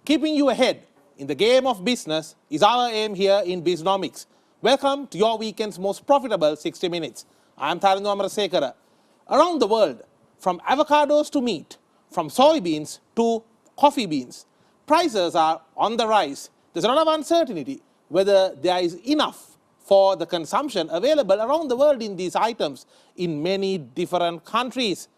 Keeping you ahead in the game of business is our aim here in BISNOMICS. Welcome to your weekend's most profitable 60 minutes. I am Chandrasekera. Around the world, from avocados to meat, from soybeans to coffee beans, prices are on the rise. There's a lot of uncertainty whether there is enough for the consumption available around the world in these items in many different countries.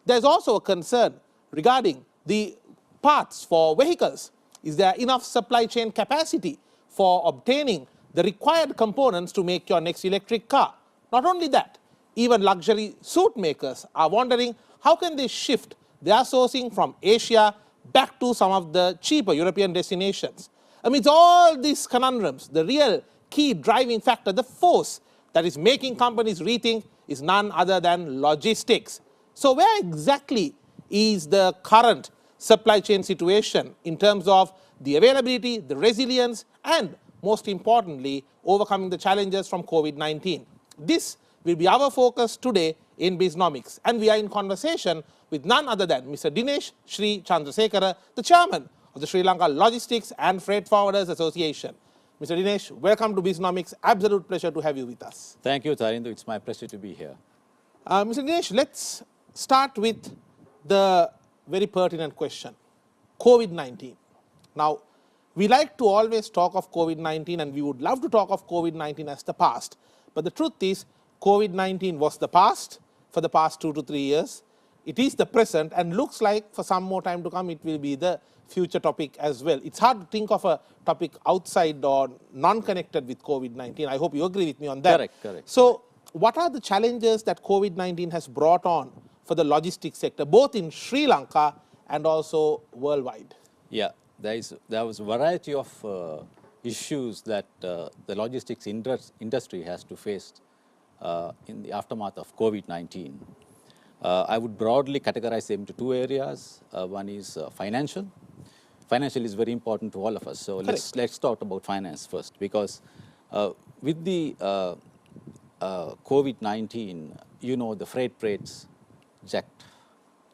There's also a concern regarding the parts for vehicles. Is there enough supply chain capacity for obtaining the required components to make your next electric car? Not only that, even luxury suit makers are wondering how can they shift their sourcing from Asia back to some of the cheaper European destinations. Amidst all these conundrums, the real key driving factor, the force that is making companies rethink, is none other than logistics. So where exactly is the current supply chain situation in terms of the availability, the resilience, and most importantly, overcoming the challenges from COVID-19? This will be our focus today in BISNOMICS, and we are in conversation with none other than Mr. Dinesh Sri Chandrasekera, the chairman of the Sri Lanka Logistics and Freight Forwarders Association. Mr. Dinesh, welcome to BISNOMICS. Absolute pleasure to have you with us. Thank you, Tarindu. It's my pleasure to be here. Mr. Dinesh, let's start with the very pertinent question, COVID-19. Now, we like to always talk of COVID-19, and we would love to talk of COVID-19 as the past. But the truth is, COVID-19 was the past for the past 2 to 3 years. It is the present, and looks like for some more time to come, it will be the future topic as well. It's hard to think of a topic outside or non-connected with COVID-19. I hope you agree with me on that. Correct. So, what are the challenges that COVID-19 has brought on for the logistics sector, both in Sri Lanka and also worldwide? Yeah, there was a variety of issues that the logistics industry has to face in the aftermath of COVID-19. I would broadly categorize them into two areas. One is financial. Financial is very important to all of us. So let's talk about finance first, because with the COVID-19, you know, the freight rates jacked.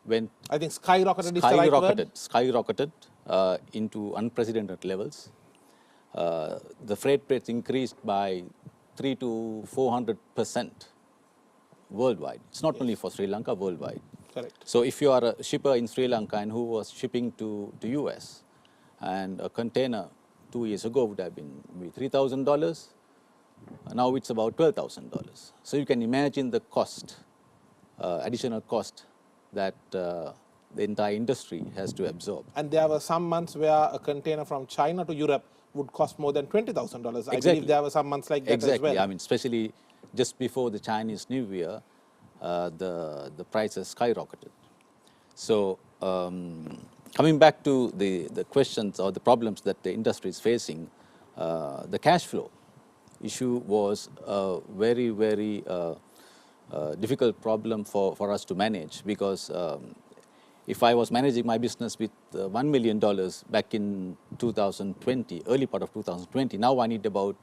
I think skyrocketed is the right word. Skyrocketed into unprecedented levels. The freight rates increased by 300 to 400% worldwide. It's not only for Sri Lanka, worldwide. Correct. So if you are a shipper in Sri Lanka and who was shipping to US, and a container 2 years ago would have been maybe $3,000, now it's about $12,000. So you can imagine the cost, additional cost that the entire industry has to absorb. And there were some months where a container from China to Europe would cost more than $20,000. Exactly. I believe there were some months like that as well. I mean, especially just before the Chinese New Year, the prices skyrocketed. So coming back to the questions or the problems that the industry is facing, the cash flow issue was a very, very difficult problem for us to manage, because if I was managing my business with $1 million back in 2020, early part of 2020, now I need about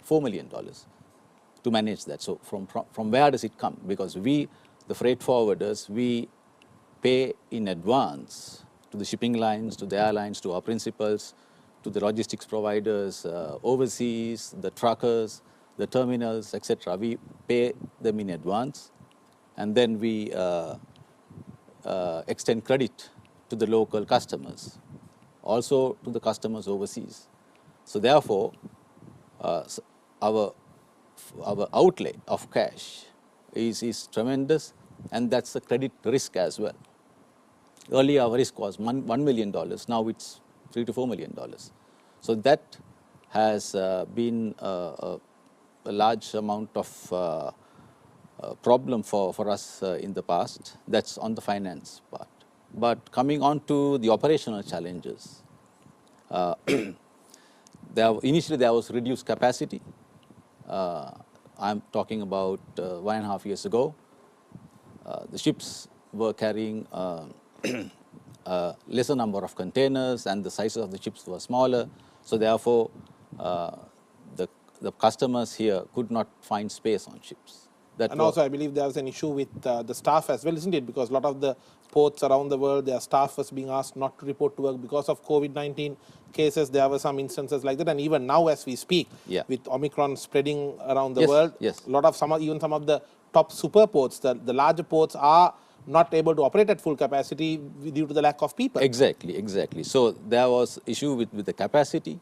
$4 million to manage that. So from where does it come? Because we, the freight forwarders, we pay in advance to the shipping lines, to the airlines, to our principals, to the logistics providers, overseas, the truckers, the terminals, etc. We pay them in advance, and then we extend credit to the local customers, also to the customers overseas. So therefore, our outlay of cash is tremendous, and that's a credit risk as well. Earlier our risk was $1 million, now it's $3 to $4 million. So that has been a large amount of problem for us in the past. That's on the finance part. But coming on to the operational challenges, initially there was reduced capacity. I'm talking about 1.5 years ago. The ships were carrying a lesser number of containers, and the sizes of the ships were smaller. So therefore, the customers here could not find space on ships. That And also, I believe there was an issue with the staff as well, isn't it? Because a lot of the ports around the world, their staff was being asked not to report to work because of COVID-19 cases. There were some instances like that. And even now, as we speak, Yeah. with Omicron spreading around the Yes, world, yes. a lot of even some of the top super ports, the larger ports are not able to operate at full capacity due to the lack of people. Exactly, exactly. So there was issue with the capacity.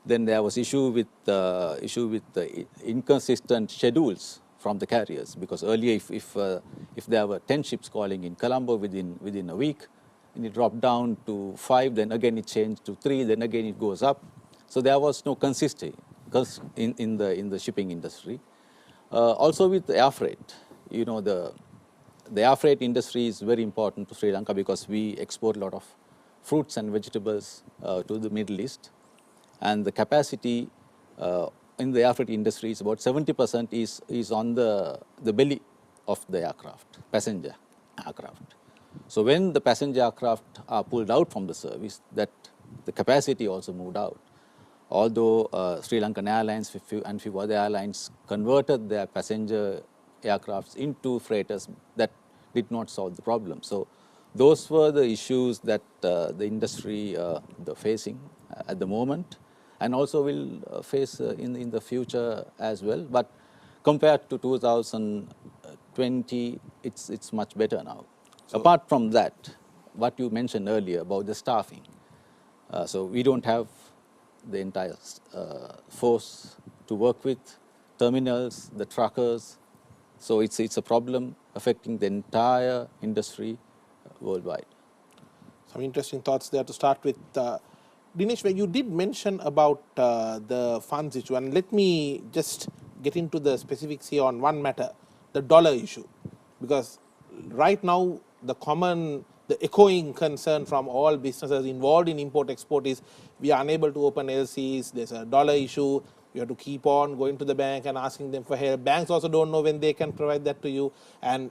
Then there was issue with the inconsistent schedules from the carriers, because earlier if there were 10 ships calling in Colombo within a week, and it dropped down to 5, then again it changed to 3, then again it goes up. So there was no consistency in the shipping industry. Also with the air freight, you know, the air freight industry is very important to Sri Lanka because we export a lot of fruits and vegetables to the Middle East, and the capacity in the air freight industry is about 70% is on the belly of the aircraft, passenger aircraft. So when the passenger aircraft are pulled out from the service, that the capacity also moved out. Although Sri Lankan Airlines and few other airlines converted their passenger aircrafts into freighters, that did not solve the problem. So those were the issues that the industry facing at the moment, and also will face in the future as well. But compared to 2020, it's much better now. So, apart from that, what you mentioned earlier about the staffing, so we don't have the entire force to work with, terminals, the truckers. So it's a problem affecting the entire industry worldwide. Some interesting thoughts there to start with. Dinesh, where you did mention about the funds issue, and let me just get into the specifics here on one matter, the dollar issue. Because right now, the echoing concern from all businesses involved in import-export is we are unable to open LCs, there's a dollar issue, you have to keep on going to the bank and asking them for help. Banks also don't know when they can provide that to you. And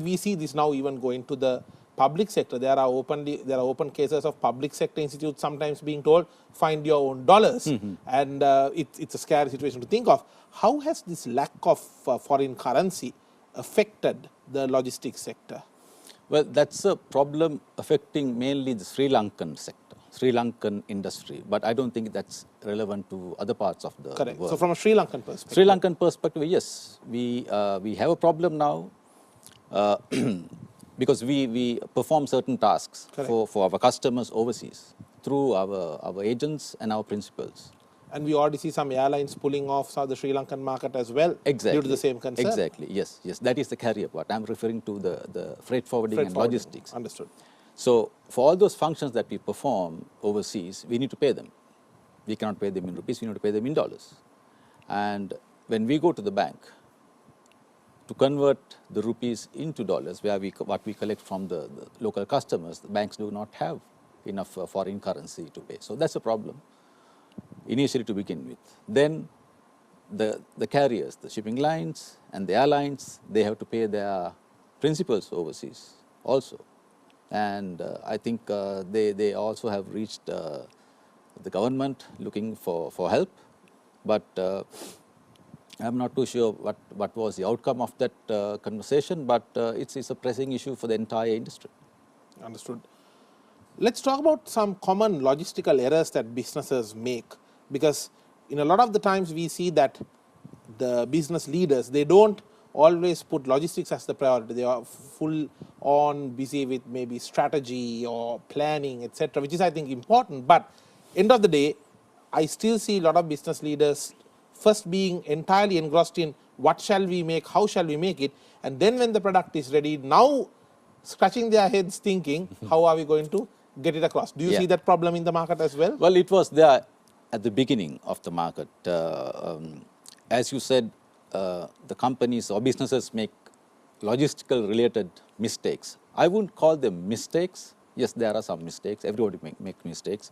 we see this now even going to the public sector. There are open cases of public sector institutes sometimes being told, find your own dollars. And it's a scary situation to think of. How has this lack of foreign currency affected the logistics sector? Well, that's a problem affecting mainly the Sri Lankan sector, Sri Lankan industry, but I don't think that's relevant to other parts of the Correct. world. So from a Sri Lankan perspective. Sri Lankan perspective, yes, we have a problem now because we perform certain tasks for our customers overseas through our agents and our principals. And we already see some airlines pulling off the Sri Lankan market as well, due to the same concern. Exactly, yes. That is the carrier part. I'm referring to the freight forwarding and logistics. Understood. So for all those functions that we perform overseas, we need to pay them. We cannot pay them in rupees, we need to pay them in dollars. And when we go to the bank to convert the rupees into dollars, what we collect from the local customers, the banks do not have enough foreign currency to pay. So that's a problem initially to begin with. Then the carriers, the shipping lines and the airlines, they have to pay their principals overseas also. And I think they also have reached the government looking for help, but I'm not too sure what was the outcome of that conversation, but it's a pressing issue for the entire industry. Understood. Let's talk about some common logistical errors that businesses make, because in a lot of the times we see that the business leaders, they don't always put logistics as the priority. They are full on busy with maybe strategy or planning, etc., which is, I think, important. But end of the day, I still see a lot of business leaders first being entirely engrossed in what shall we make, how shall we make it, and then when the product is ready, now scratching their heads thinking, how are we going to get it across? Do you see that problem in the market as well? Well, it was there at the beginning of the market. As you said, the companies or businesses make logistical related mistakes. I wouldn't call them mistakes. Yes, there are some mistakes. Everybody make mistakes.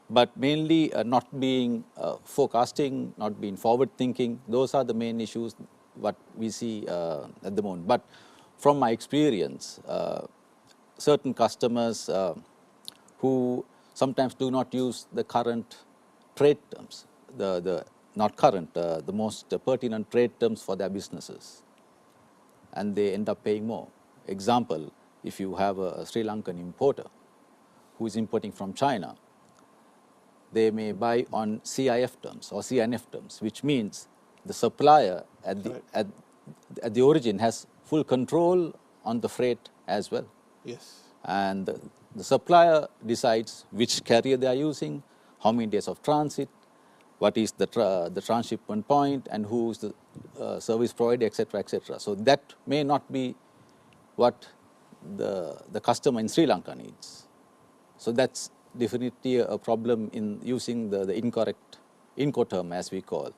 But mainly not being forecasting, not being forward thinking. Those are the main issues what we see at the moment. But from my experience, certain customers who sometimes do not use the current trade terms, the most pertinent trade terms for their businesses. and they end up paying more. Example, if you have a Sri Lankan importer who is importing from China, they may buy on CIF terms or CNF terms, which means the supplier at the origin has full control on the freight as well. Yes. And the supplier decides which carrier they are using, how many days of transit, what is the transshipment point, and who is the service provider, etc., etc. So that may not be what the customer in Sri Lanka needs. So that's definitely a problem in using the incorrect Incoterm, as we call.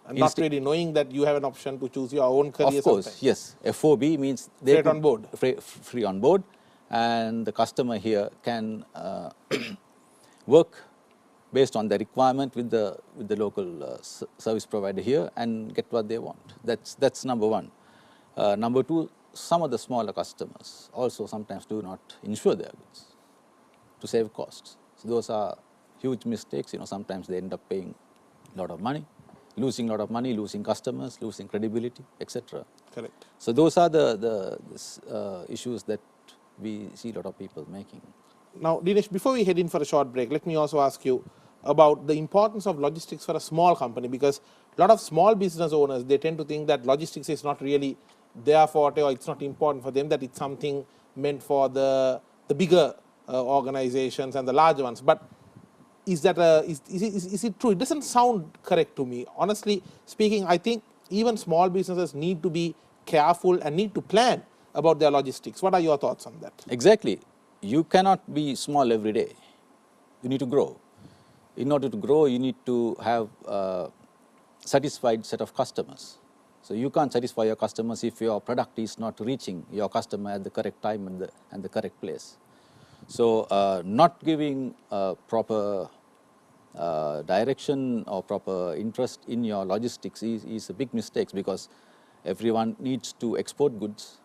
And not really knowing that you have an option to choose your own career. Of course, sometimes. yes. FOB means they Freight on board. Free on board, and the customer here can work based on the requirement with the local service provider here and get what they want. That's number one. Number two, some of the smaller customers also sometimes do not insure their goods to save costs. So those are huge mistakes. Sometimes they end up paying a lot of money, losing a lot of money, losing customers, losing credibility, etc. Correct. So those are the issues that we see a lot of people making. Now, Dinesh, before we head in for a short break, let me also ask you about the importance of logistics for a small company, because a lot of small business owners, they tend to think that logistics is not really their forte, or it's not important for them, that it's something meant for the bigger organizations and the larger ones. But is that is it true? It doesn't sound correct to me. Honestly speaking, I think even small businesses need to be careful and need to plan about their logistics. What are your thoughts on that? Exactly. You cannot be small every day. You need to grow. In order to grow, you need to have a satisfied set of customers. So you can't satisfy your customers if your product is not reaching your customer at the correct time and the correct place. So not giving proper direction or proper interest in your logistics is a big mistake, because everyone needs to export goods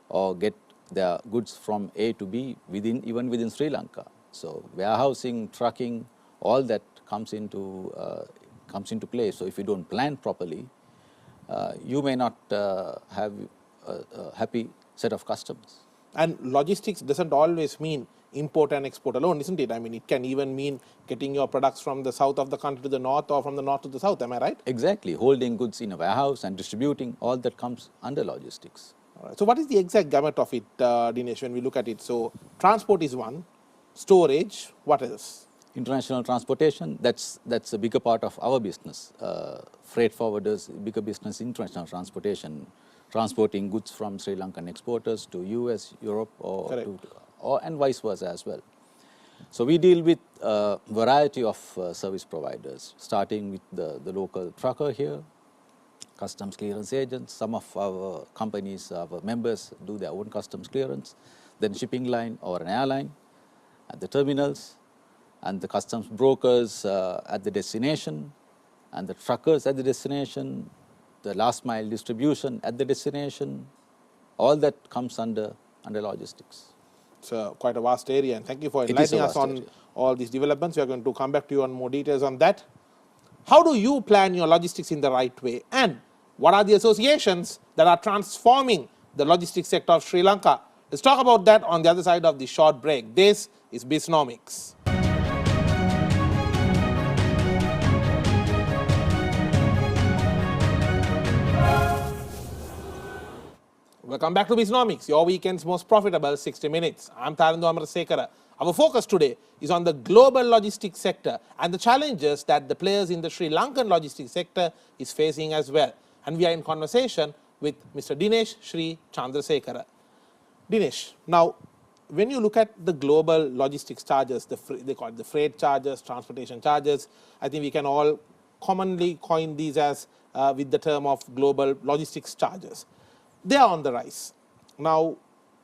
or get their goods from A to B even within Sri Lanka. So warehousing, trucking, all that comes into play. So if you don't plan properly, you may not have a happy set of customers. And logistics doesn't always mean import and export alone, isn't it? I mean, it can even mean getting your products from the south of the country to the north, or from the north to the south. Am I right? Exactly. Holding goods in a warehouse and distributing, all that comes under logistics. All right. So what is the exact gamut of it, Dinesh, when we look at it? So transport is one, storage, what else? International transportation, that's a bigger part of our business. Freight forwarders, bigger business, international transportation, transporting goods from Sri Lankan exporters to US, Europe, and vice versa as well. So we deal with a variety of service providers, starting with the local trucker here, customs clearance agents. Some of our companies, our members, do their own customs clearance, then shipping line or an airline at the terminals, and the customs brokers at the destination, and the truckers at the destination, the last mile distribution at the destination. All that comes under logistics. It's quite a vast area, and thank you for enlightening us on all these developments. We are going to come back to you on more details on that. How do you plan your logistics in the right way? And what are the associations that are transforming the logistics sector of Sri Lanka? Let's talk about that on the other side of the short break. This is BISNOMICS. Welcome back to BISNOMICS, your weekend's most profitable 60 minutes. I'm Chandrasekera. Our focus today is on the global logistics sector and the challenges that the players in the Sri Lankan logistics sector is facing as well. And we are in conversation with Mr. Dinesh Sri Chandrasekera. Dinesh, now when you look at the global logistics charges, they call it the freight charges, transportation charges, I think we can all commonly coin these as with the term of global logistics charges. They are on the rise. Now,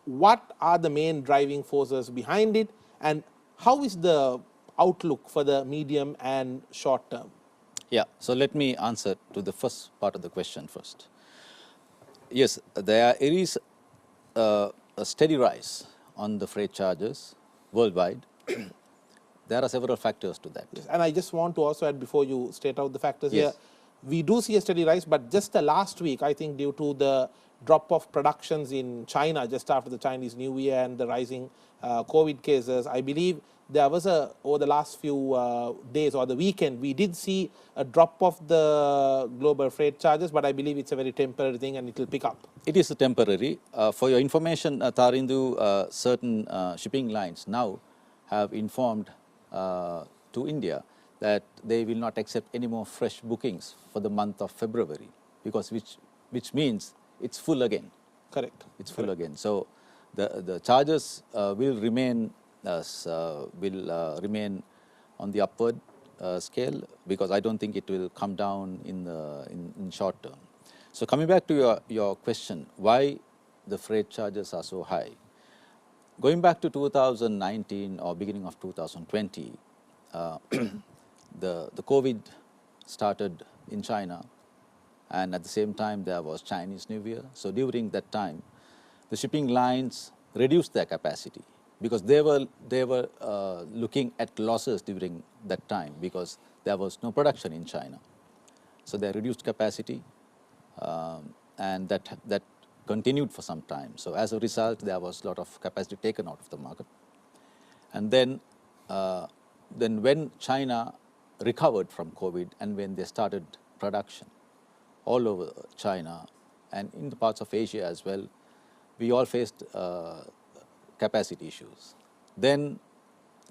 what are the main driving forces behind it, and how is the outlook for the medium and short term? Yeah, so let me answer to the first part of the question first. Yes, there is a steady rise on the freight charges worldwide. There are several factors to that. Yes, and I just want to also add, before you state out the factors Yes. here, we do see a steady rise, but just the last week, I think due to the drop of productions in China just after the Chinese New Year and the rising COVID cases, I believe there was over the last few days or the weekend, we did see a drop of the global freight charges, but I believe it's a very temporary thing and it will pick up. It is a temporary. For your information, Tarindu, certain shipping lines now have informed to India that they will not accept any more fresh bookings for the month of February, because which means it's full again. Correct. It's full again. So the charges will remain on the upward scale, because I don't think it will come down in short term. So coming back to your question, why the freight charges are so high? Going back to 2019 or beginning of 2020, the COVID started in China, and at the same time there was Chinese New Year. So during that time, the shipping lines reduced their capacity, because they were looking at losses during that time, because there was no production in China. So they reduced capacity, and that continued for some time. So as a result, there was a lot of capacity taken out of the market. And then when China recovered from COVID and when they started production all over China and in the parts of Asia as well, we all faced capacity issues. Then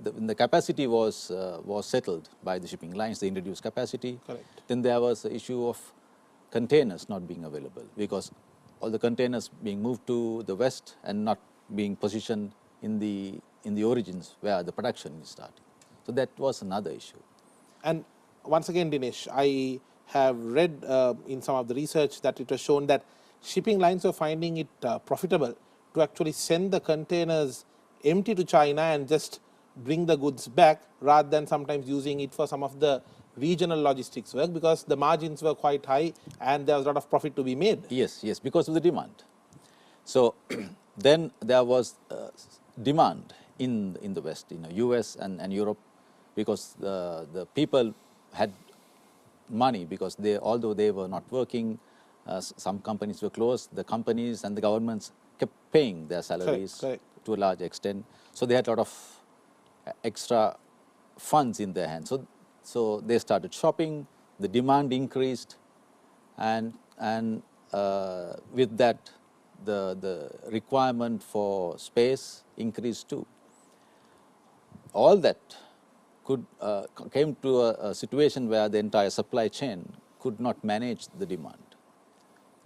when the capacity was settled by the shipping lines, they introduced capacity. Correct. Then there was the issue of containers not being available, because all the containers being moved to the west and not being positioned in the origins where the production is starting. So that was another issue. And once again, Dinesh, I have read in some of the research that it was shown that shipping lines are finding it profitable to actually send the containers empty to China and just bring the goods back, rather than sometimes using it for some of the regional logistics work, because the margins were quite high and there was a lot of profit to be made. Yes, because of the demand. So then there was demand in the West, US and Europe, because the people had money, because although they were not working, some companies were closed, the companies and the governments kept paying their salaries Correct. to a large extent. So they had a lot of extra funds in their hands. So they started shopping, the demand increased, and with that the requirement for space increased too. All that came to a situation where the entire supply chain could not manage the demand.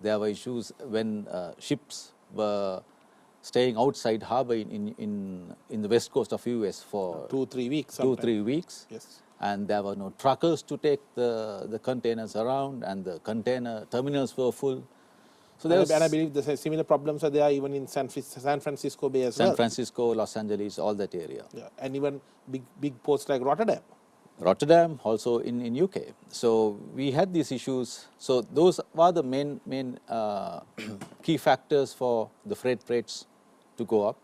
There were issues when ships were staying outside harbor in the west coast of US for 2-3 weeks. 2-3 weeks. Yes. And there were no truckers to take the containers around, and the container terminals were full. So And I believe the similar problems are there even in San Francisco Bay as well. San Francisco, Los Angeles, all that area. Yeah. And even big ports like Rotterdam, also in UK. So we had these issues. So those were the main key factors for the freight rates to go up.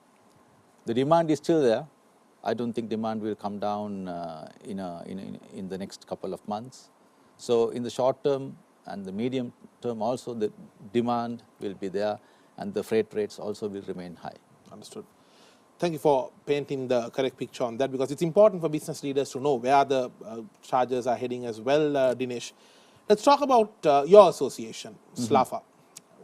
The demand is still there. I don't think demand will come down in the next couple of months. So in the short term and the medium term also, the demand will be there, and the freight rates also will remain high. Understood. Thank you for painting the correct picture on that, because it's important for business leaders to know where the charges are heading as well, Dinesh. Let's talk about your association, SLAFA.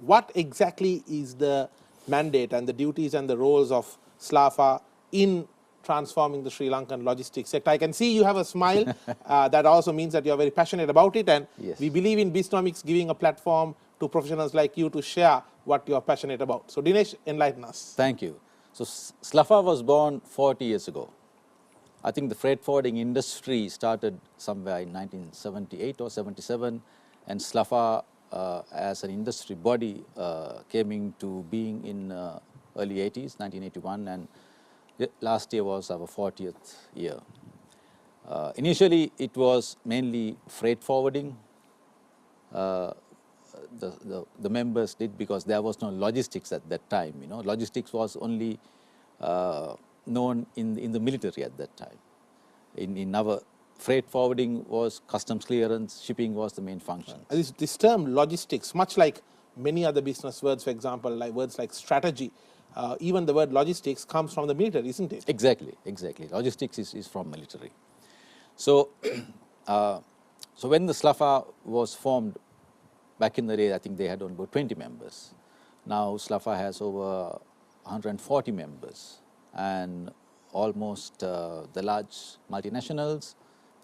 What exactly is the mandate and the duties and the roles of SLAFA in transforming the Sri Lankan logistics sector? I can see you have a smile. That also means that you are very passionate about it, and Yes. we believe in BISNOMICS giving a platform to professionals like you to share what you are passionate about. So Dinesh, enlighten us. Thank you. So SLAFA was born 40 years ago. I think the freight forwarding industry started somewhere in 1978 or 77, and SLAFA as an industry body came into being in early 80s, 1981, and last year was our 40th year. Initially, it was mainly freight forwarding. The members did, because there was no logistics at that time. Logistics was only known in the military at that time. In our freight forwarding was customs clearance, shipping was the main function. This term logistics, much like many other business words, for example, like words like strategy, even the word logistics comes from the military, isn't it? Exactly, exactly. Logistics is from military. So, so when the SLAFA was formed back in the day, I think they had only about 20 members. Now SLAFA has over 140 members, and almost the large multinationals,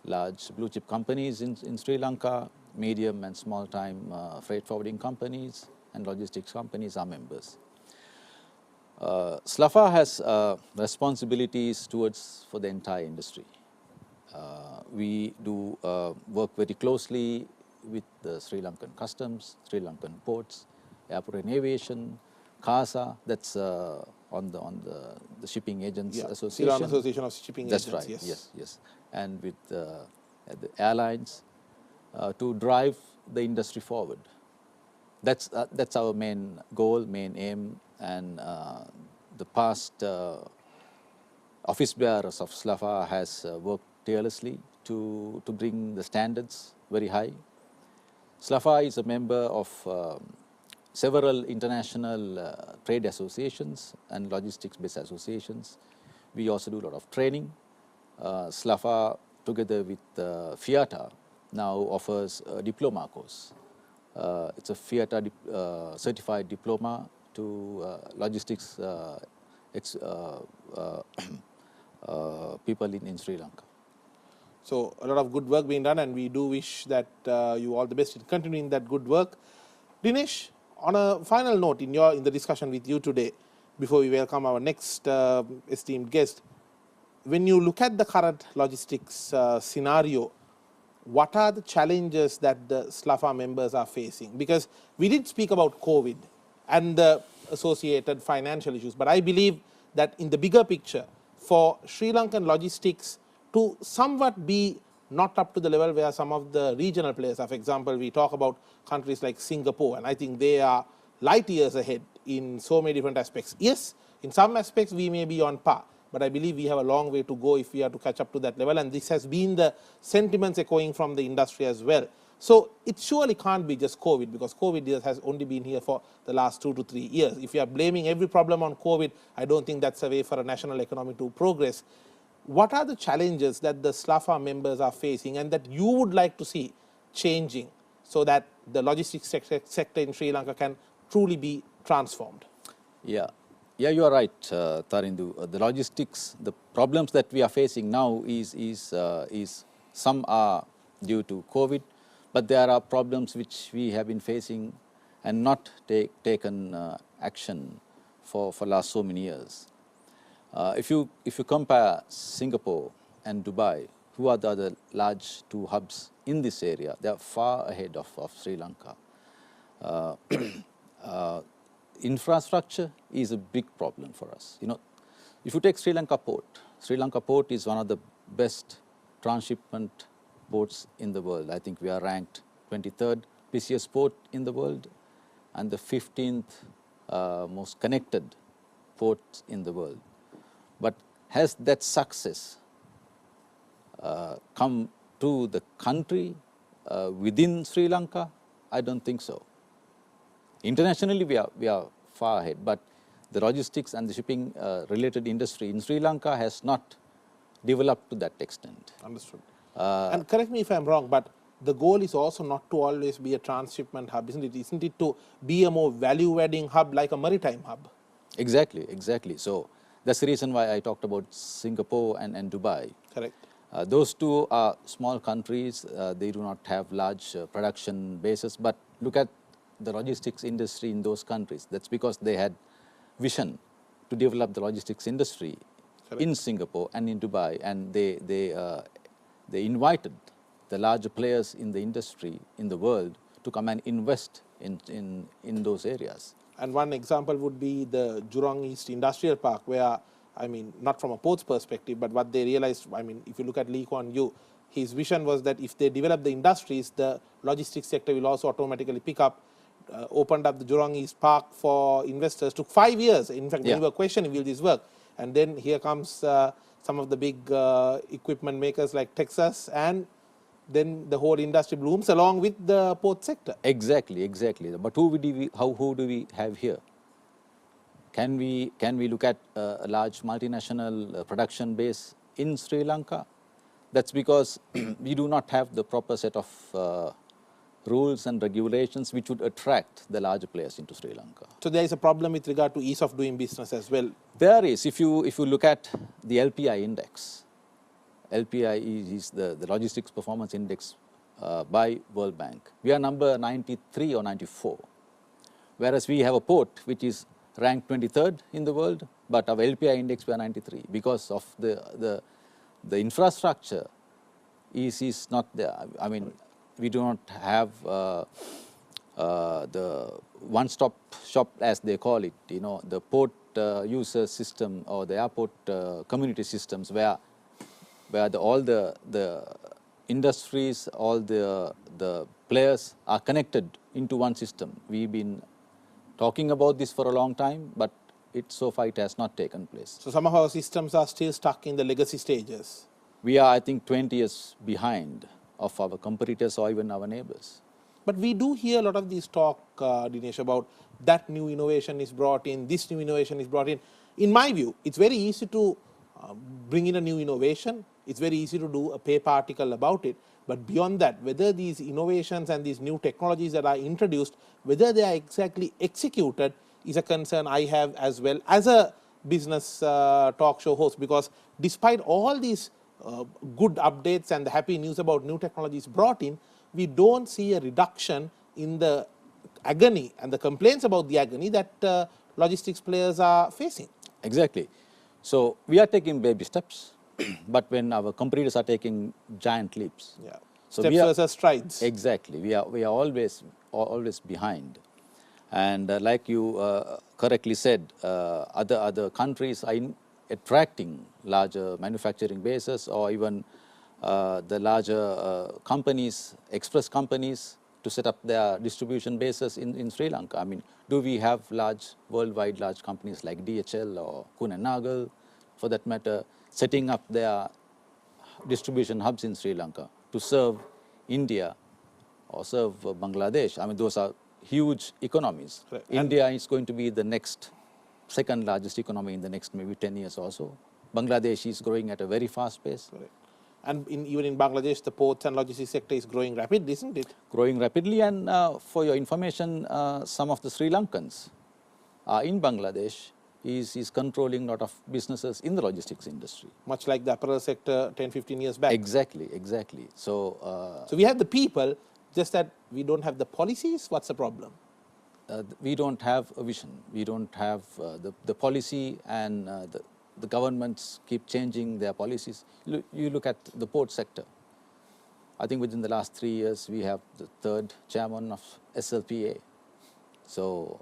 large blue chip companies in Sri Lanka, medium and small time freight forwarding companies and logistics companies are members. SLAFA has responsibilities towards for the entire industry. We do work very closely with the Sri Lankan customs, Sri Lankan ports, airport and aviation, CASA, that's on the Shipping Agents Association. Iran Association of Shipping That's Agents. right, yes. And with the airlines to drive the industry forward. That's our main goal, main aim, and the past office bearers of SLAFA has worked tirelessly to bring the standards very high. SLAFA is a member of several international trade associations and logistics-based associations. We also do a lot of training. SLAFA, together with FIATA, now offers a diploma course. It's a FIATA certified diploma to logistics people in Sri Lanka. So a lot of good work being done, and we do wish that you all the best in continuing that good work. Dinesh, on a final note in the discussion with you today, before we welcome our next esteemed guest, when you look at the current logistics scenario, what are the challenges that the SLAFA members are facing? Because we did speak about COVID and the associated financial issues, but I believe that in the bigger picture, for Sri Lankan logistics to somewhat be not up to the level where some of the regional players are. For example, we talk about countries like Singapore, and I think they are light years ahead in so many different aspects. Yes, in some aspects we may be on par, but I believe we have a long way to go if we are to catch up to that level, and this has been the sentiments echoing from the industry as well. So it surely can't be just COVID, because COVID has only been here for the last 2 to 3 years. If you are blaming every problem on COVID, I don't think that's a way for a national economy to progress. What are the challenges that the SLAFA members are facing and that you would like to see changing so that the logistics sector in Sri Lanka can truly be transformed? Yeah, you are right, Tarindu. The logistics, the problems that we are facing now is some are due to COVID, but there are problems which we have been facing and not taken action for last so many years. If you compare Singapore and Dubai, who are the other large two hubs in this area, they are far ahead of Sri Lanka. Infrastructure is a big problem for us. You know, if you take Sri Lanka Port is one of the best transshipment ports in the world. I think we are ranked 23rd busiest port in the world and the 15th most connected port in the world. But has that success come to the country within Sri Lanka? I don't think so. Internationally, we are far ahead, but the logistics and the shipping related industry in Sri Lanka has not developed to that extent. Understood. And correct me if I'm wrong, but the goal is also not to always be a transshipment hub, isn't it? Isn't it to be a more value-adding hub like a maritime hub? Exactly. So that's the reason why I talked about Singapore and Dubai. Correct. Those two are small countries. They do not have large production bases, but look at the logistics industry in those countries. That's because they had vision to develop the logistics industry. Correct. In Singapore and in Dubai, and they invited the larger players in the industry in the world to come and invest in those areas. And one example would be the Jurong East Industrial Park, where, I mean, not from a port's perspective, but what they realized, I mean, if you look at Lee Kuan Yew, his vision was that if they develop the industries, the logistics sector will also automatically pick up. Opened up the Jurong East Park for investors. Took 5 years. In fact, when we were questioning, will this work? And then here comes some of the big equipment makers like Texas and then the whole industry blooms along with the port sector. Exactly, exactly. But who do we have here? Can we look at a large multinational production base in Sri Lanka? That's because we do not have the proper set of rules and regulations which would attract the larger players into Sri Lanka. So there is a problem with regard to ease of doing business as well. There is. If you look at the LPI index, LPI is the Logistics Performance Index by World Bank. We are number 93 or 94, whereas we have a port which is ranked 23rd in the world, but our LPI index we are 93 because of the infrastructure is not there. I mean, we do not have the one-stop shop, as they call it. You know, the port user system or the airport community systems where all the industries, all the players are connected into one system. We've been talking about this for a long time, but so far it has not taken place. So some of our systems are still stuck in the legacy stages. We are, I think, 20 years behind of our competitors or even our neighbors. But we do hear a lot of these talk, Dinesh, about that new innovation is brought in, this new innovation is brought in. In my view, it's very easy to bring in a new innovation. It's very easy to do a paper article about it. But beyond that, whether these innovations and these new technologies that are introduced, whether they are exactly executed is a concern I have as well as a business talk show host, because despite all these good updates and the happy news about new technologies brought in, we don't see a reduction in the agony and the complaints about the agony that logistics players are facing. Exactly. So we are taking baby steps, but when our competitors are taking giant leaps. Yeah. So Steps versus strides. Exactly. We are always behind. And like you correctly said, other countries are attracting larger manufacturing bases or even the larger companies, express companies, to set up their distribution bases in Sri Lanka. I mean, do we have worldwide large companies like DHL or Kuehne Nagel, for that matter, setting up their distribution hubs in Sri Lanka to serve India or serve Bangladesh? I mean, those are huge economies. Right. India is going to be the next second largest economy in the next maybe 10 years or so. Bangladesh is growing at a very fast pace. Correct. And even in Bangladesh, the ports and logistics sector is growing rapidly, isn't it? Growing rapidly, and for your information, some of the Sri Lankans in Bangladesh is controlling a lot of businesses in the logistics industry. Much like the apparel sector 10, 15 years back. Exactly, exactly. So we have the people, just that we don't have the policies. What's the problem? We don't have a vision. We don't have the policy, and the governments keep changing their policies. You look at the port sector. I think within the last 3 years, we have the third chairman of SLPA. So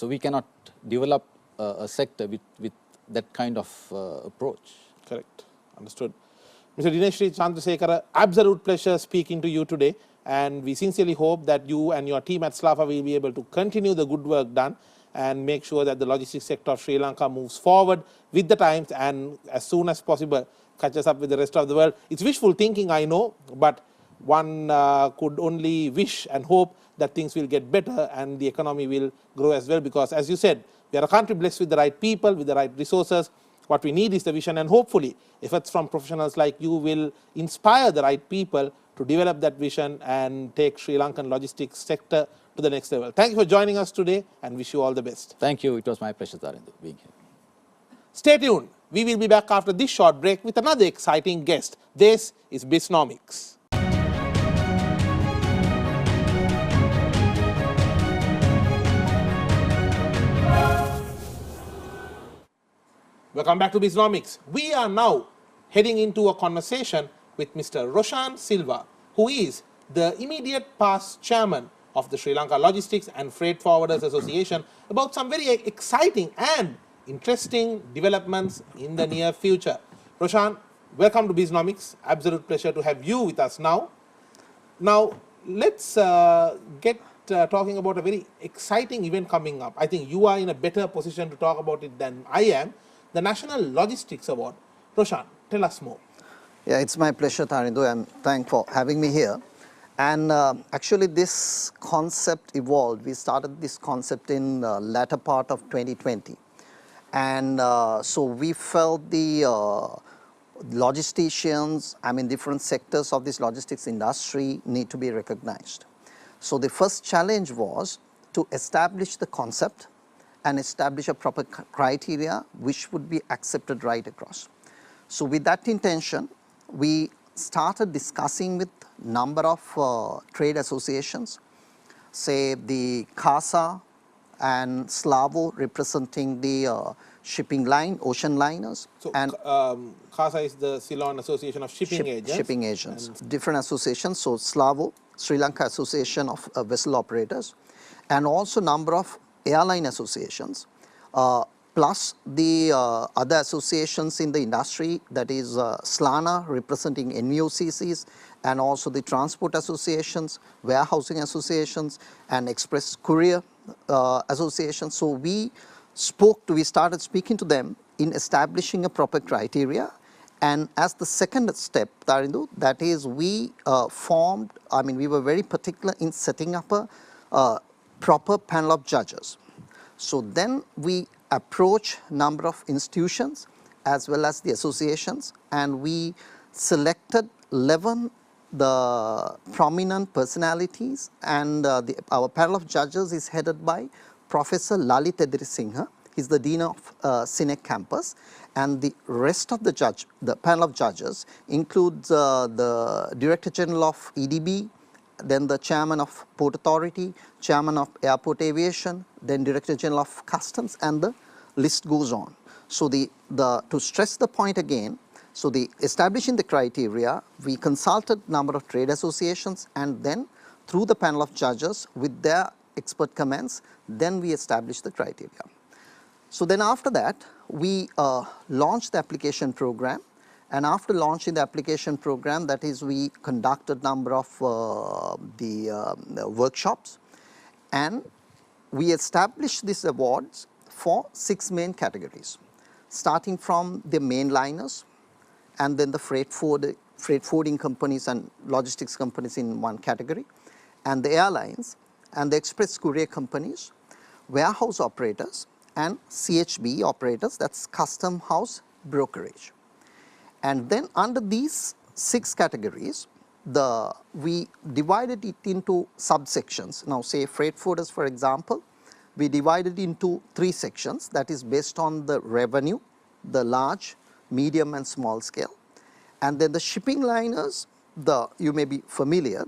we cannot develop a sector with that kind of approach. Correct. Understood. Mr. Dinesh Chandrasekera, absolute pleasure speaking to you today. And we sincerely hope that you and your team at SLAFA will be able to continue the good work done and make sure that the logistics sector of Sri Lanka moves forward with the times and as soon as possible catches up with the rest of the world. It's wishful thinking, I know, but one could only wish and hope that things will get better and the economy will grow as well, because as you said, we are a country blessed with the right people, with the right resources. What we need is the vision, and hopefully efforts from professionals like you will inspire the right people to develop that vision and take Sri Lankan logistics sector to the next level. Thank you for joining us today and wish you all the best. Thank you. It was my pleasure, Tharindu, being here. Stay tuned. We will be back after this short break with another exciting guest. This is BISNOMICS. Welcome back to BISNOMICS. We are now heading into a conversation with Mr. Roshan Silva, who is the immediate past chairman of the Sri Lanka Logistics and Freight Forwarders Association, about some very exciting and interesting developments in the near future. Roshan, welcome to BISNOMICS. Absolute pleasure to have you with us now. Now, let's get talking about a very exciting event coming up. I think you are in a better position to talk about it than I am. The National Logistics Award. Roshan, tell us more. Yeah, it's my pleasure, Tarindu, and thanks for having me here. And actually, this concept evolved. We started this concept in latter part of 2020, and so we felt the logisticians, I mean, different sectors of this logistics industry need to be recognized. So the first challenge was to establish the concept and establish a proper criteria which would be accepted right across. So with that intention, we started discussing with number of trade associations, say the CASA and Slavo representing the shipping line, ocean liners. So, And CASA is the Ceylon Association of Shipping Agents. Shipping agents. Different associations, so Slavo, Sri Lanka Association of Vessel Operators, and also number of airline associations, plus the other associations in the industry, that is SLANA representing NVOCCs, and also the transport associations, warehousing associations, and express courier associations. So we started speaking to them in establishing a proper criteria. And as the second step, Tarindu, that is we formed, I mean, we were very particular in setting up a proper panel of judges. So then we approach number of institutions as well as the associations, and we selected 11 the prominent personalities, and our panel of judges is headed by Professor Lalit Edirisinghe. He's the Dean of CINEC campus, and the rest of the panel of judges includes the Director General of EDB, then the Chairman of Port Authority, Chairman of Airport Aviation, then Director General of Customs, and the list goes on. So to stress the point again, so the establishing the criteria, we consulted number of trade associations, and then through the panel of judges with their expert comments, then we established the criteria. So then after that, we launched the application program, and after launching the application program, that is, we conducted number of the workshops, and we established these awards for 6 main categories, starting from the mainliners, and then the freight forwarding companies and logistics companies in one category, and the airlines, and the express courier companies, warehouse operators, and CHB operators, that's custom house brokerage. And then under these 6 categories, we divided it into subsections. Now say freight forwarders, for example, we divided into 3 sections, that is based on the revenue, the large, medium, and small scale. And then the shipping liners, you may be familiar,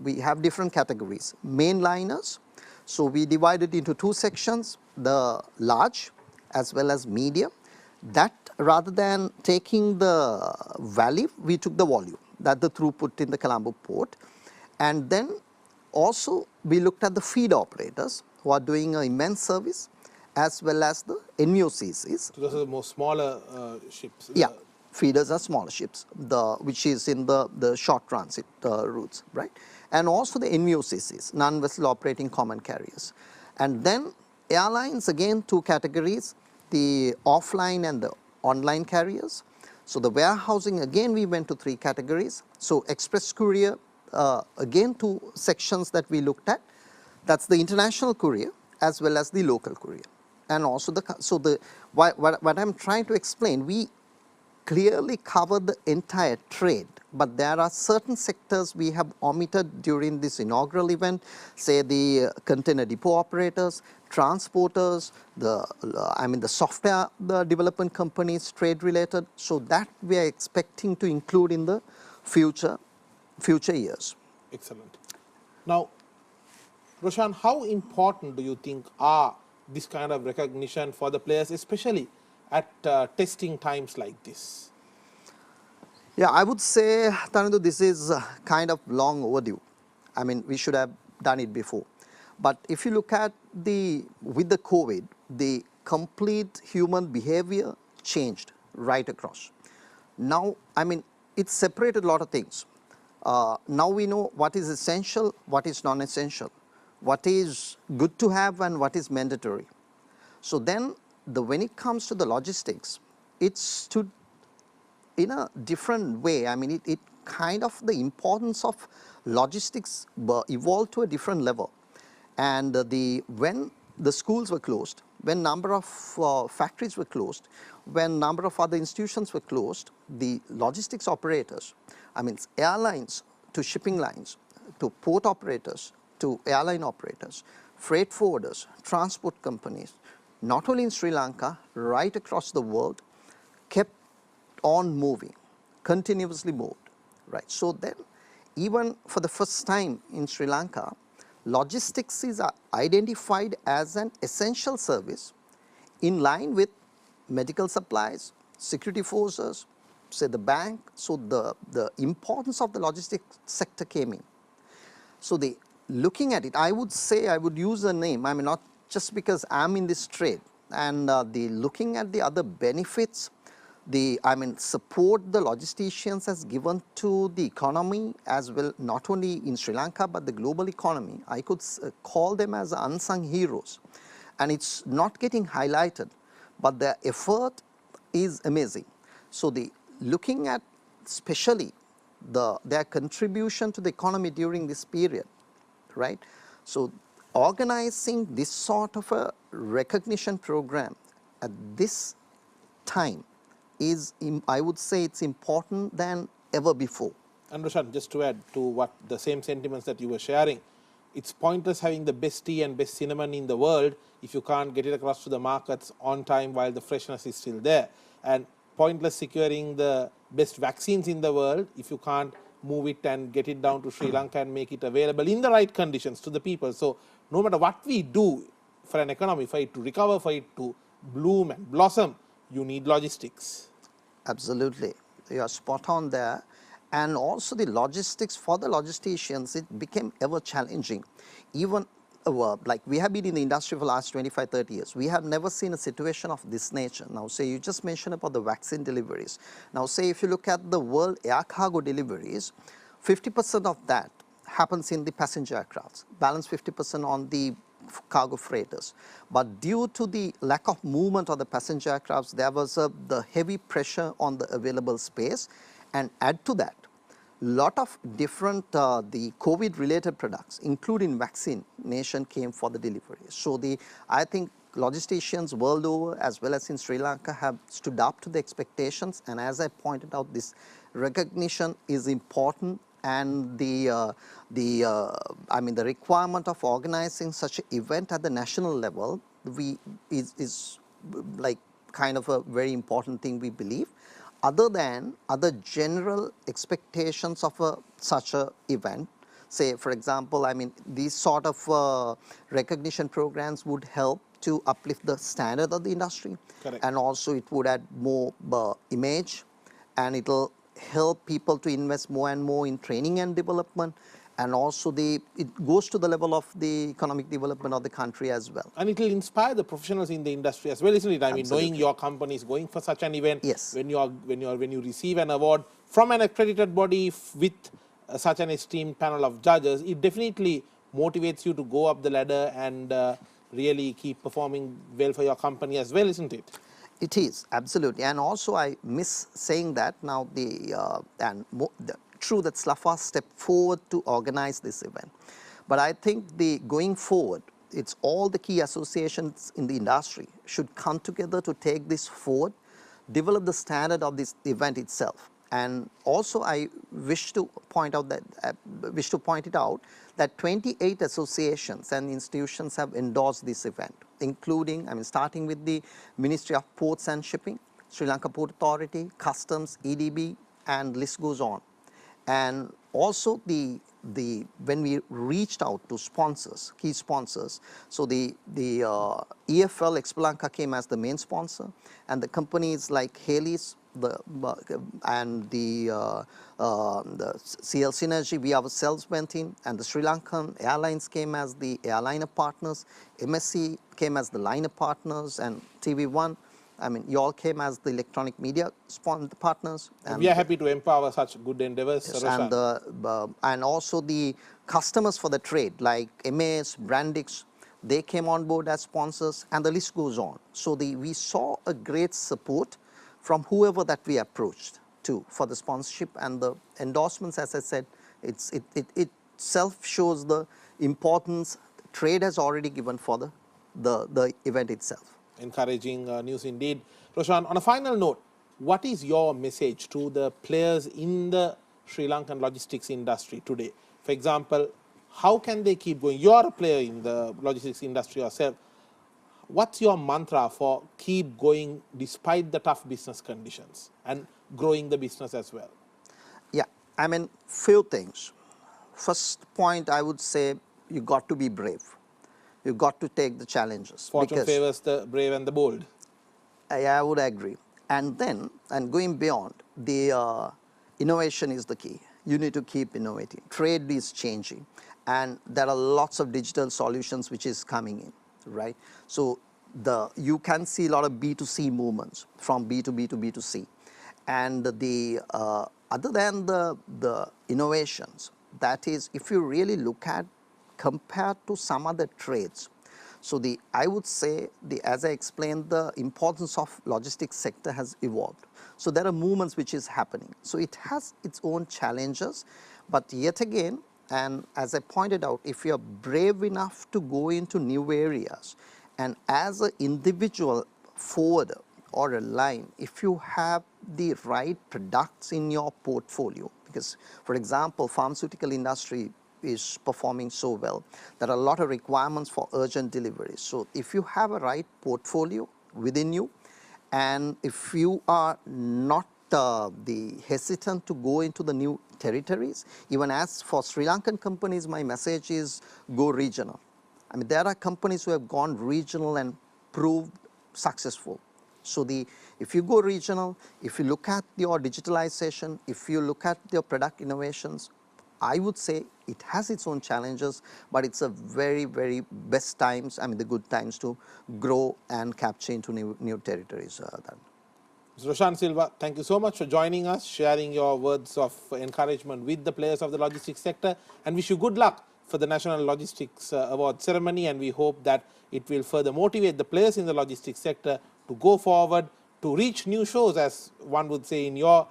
we have different categories. Mainliners, so we divided into 2 sections, the large as well as medium. That rather than taking the value, we took the volume, that the throughput in the Colombo port. And then also we looked at the feed operators who are doing an immense service, as well as the NVOCCs. So those are the more smaller ships. Yeah, feeders are smaller ships, which is in the short transit routes, right? And also the NVOCCs, non-vessel operating common carriers. And then airlines, again 2 categories, the offline and the online carriers. So the warehousing, again we went to 3 categories. So express courier, again 2 sections that we looked at. That's the international courier as well as the local courier. And also what I'm trying to explain, we clearly cover the entire trade, but there are certain sectors we have omitted during this inaugural event, say the container depot operators, transporters, the software development companies, trade related, so that we are expecting to include in the future years. Excellent. Now, Roshan, how important do you think are this kind of recognition for the players, especially at testing times like this? Yeah, I would say, Tarindu, this is kind of long overdue. I mean, we should have done it before. But if you look at with the COVID, the complete human behavior changed right across. Now, I mean, it separated a lot of things. Now we know what is essential, what is non-essential, what is good to have and what is mandatory. So then when it comes to the logistics, it stood in a different way. I mean, it kind of, the importance of logistics evolved to a different level. And when the schools were closed, when number of factories were closed, when number of other institutions were closed, the logistics operators, I mean airlines to shipping lines, to port operators, to airline operators, freight forwarders, transport companies, not only in Sri Lanka, right across the world, kept on moving, continuously moved, right? So then, even for the first time in Sri Lanka, logistics is identified as an essential service in line with medical supplies, security forces, say the bank. So the importance of the logistics sector came in. So looking at it, I would say, I would use a name, I mean, not just because I'm in this trade, and looking at the other benefits, support the logisticians has given to the economy as well, not only in Sri Lanka, but the global economy. I could call them as unsung heroes. And it's not getting highlighted, but their effort is amazing. So looking at especially their contribution to the economy during this period, right? So organizing this sort of a recognition program at this time is, I would say, it's important than ever before. And Roshan, just to add to what the same sentiments that you were sharing, it's pointless having the best tea and best cinnamon in the world if you can't get it across to the markets on time while the freshness is still there. And pointless securing the best vaccines in the world if you can't move it and get it down to Sri Lanka and make it available in the right conditions to the people. So no matter what we do for an economy, for it to recover, for it to bloom and blossom, you need logistics. Absolutely, you are spot on there. And also the logistics, for the logisticians, it became ever challenging. Even like we have been in the industry for the last 25, 30 years. We have never seen a situation of this nature. Now say, you just mentioned about the vaccine deliveries. Now say, if you look at the world air cargo deliveries, 50% of that happens in the passenger aircrafts, balance 50% on the cargo freighters. But due to the lack of movement of the passenger aircrafts, there was the heavy pressure on the available space. And add to that, lot of different the COVID related products, including vaccination, came for the delivery. So I think logisticians world over as well as in Sri Lanka have stood up to the expectations. And as I pointed out, this recognition is important. And the requirement of organizing such an event at the national level is like kind of a very important thing, we believe, other than other general expectations of such a event. Say, for example, these sort of recognition programs would help to uplift the standard of the industry. Correct. And also it would add more image, and it will help people to invest more and more in training and development, and also it goes to the level of the economic development of the country as well. And it will inspire the professionals in the industry as well, isn't it? I mean, knowing your company is going for such an event, yes, when you receive an award from an accredited body with such an esteemed panel of judges, it definitely motivates you to go up the ladder and really keep performing well for your company as well, isn't it? It is, absolutely. And also I miss saying that now true that SLAFA stepped forward to organize this event. But I think going forward, it's all the key associations in the industry should come together to take this forward, develop the standard of this event itself. And also I wish to point it out that 28 associations and institutions have endorsed this event, including, starting with the Ministry of Ports and Shipping, Sri Lanka Port Authority, Customs, EDB, and list goes on. And also when we reached out to sponsors, key sponsors, so the EFL Expo Lanka came as the main sponsor, and the companies like Haley's and the CL Synergy, we ourselves went in, and the Sri Lankan Airlines came as the airliner partners, MSC came as the liner partners, and TV1, you all came as the electronic media partners. And we are happy to empower such good endeavors. Yes, and also the customers for the trade like MAS, Brandix, they came on board as sponsors, and the list goes on. So we saw a great support from whoever that we approached. too for the sponsorship and the endorsements. As I said, it itself shows the importance trade has already given for the event itself. Encouraging news indeed. Roshan, on a final note, what is your message to the players in the Sri Lankan logistics industry today? For example, how can they keep going? You're a player in the logistics industry yourself. What's your mantra for keep going despite the tough business conditions and growing the business as well? Yeah, I mean, few things. First point, I would say you got to be brave. You got to take the challenges. Fortune favors the brave and the bold. I would agree. And then, and going beyond, the innovation is the key. You need to keep innovating. Trade is changing, and there are lots of digital solutions which is coming in, right? So you can see a lot of B2C movements from B to B to B to C, and the other than the innovations, that is, if you really look at compared to some other trades. So I would say, as I explained, the importance of logistics sector has evolved. So there are movements which is happening. So it has its own challenges, but yet again, and as I pointed out, if you are brave enough to go into new areas, and as an individual forwarder or a line, if you have the right products in your portfolio, because for example, pharmaceutical industry is performing so well. There are a lot of requirements for urgent deliveries. So if you have a right portfolio within you, and if you are not hesitant to go into the new territories, even as for Sri Lankan companies, my message is go regional. I mean, there are companies who have gone regional and proved successful. So if you go regional, if you look at your digitalization, if you look at your product innovations, I would say it has its own challenges, but it's a very, very best times, I mean the good times to grow and capture into new territories. Mr. Roshan Silva, thank you so much for joining us, sharing your words of encouragement with the players of the logistics sector, and wish you good luck for the National Logistics Award ceremony, and we hope that it will further motivate the players in the logistics sector to go forward, to reach new shores, as one would say in your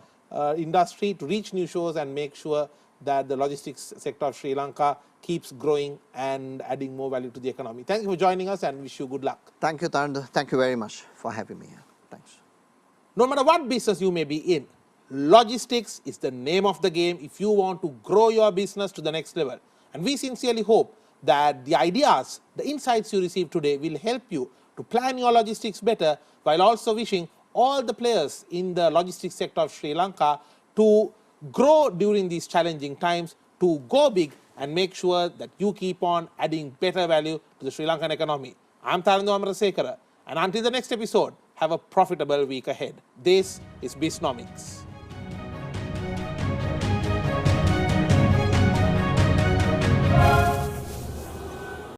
industry, to reach new shores and make sure that the logistics sector of Sri Lanka keeps growing and adding more value to the economy. Thank you for joining us and wish you good luck. Thank you, Tarun. Thank you very much for having me here. Thanks. No matter what business you may be in, logistics is the name of the game if you want to grow your business to the next level. And we sincerely hope that the ideas, the insights you receive today will help you to plan your logistics better, while also wishing all the players in the logistics sector of Sri Lanka to grow during these challenging times, to go big and make sure that you keep on adding better value to the Sri Lankan economy. I'm Chandrasekera, and until the next episode, have a profitable week ahead. This is BISNOMICS.